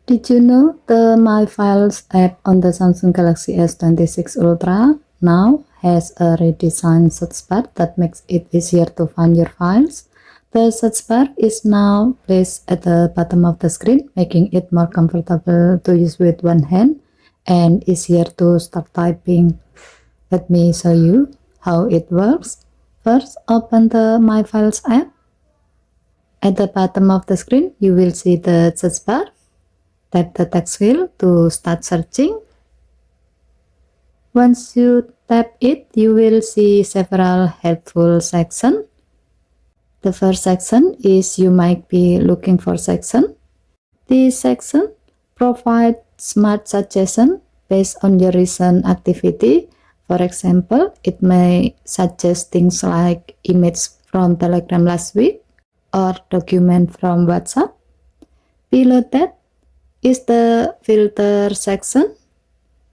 Did you know the My Files app on the Samsung Galaxy S26 Ultra now has a redesigned search bar that makes it easier to find your files? The search bar is now placed at the bottom of the screen, making it more comfortable to use with one hand and easier to start typing. Let me show you how it works. First, open the My Files app. At the bottom of the screen, you will see the search bar. Tap the text field to start searching. Once you tap it, you will see several helpful sections. The first section is You Might Be Looking For section. This section provides smart suggestions based on your recent activity. For example, it may suggest things like image from Telegram last week or document from WhatsApp. Below that is the filter section.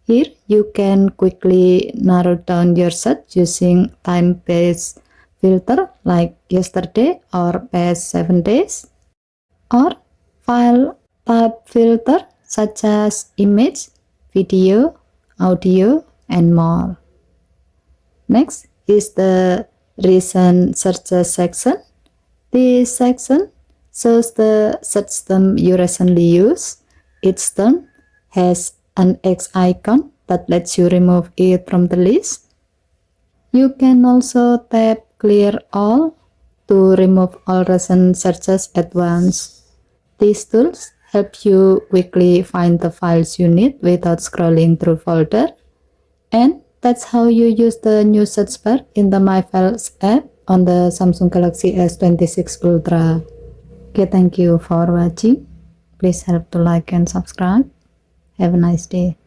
Here you can quickly narrow down your search using time-based filter like yesterday or past 7 days, or file type filter such as image, video, audio, and more. Next is the recent searches section. This section shows the search term you recently used. Each term has an X icon that lets you remove it from the list. You can also tap Clear All to remove all recent searches at once. These tools help you quickly find the files you need without scrolling through folder. And that's how you use the new search bar in the My Files app on the Samsung Galaxy S26 Ultra. Okay, thank you for watching. Please help to like and subscribe. Have a nice day.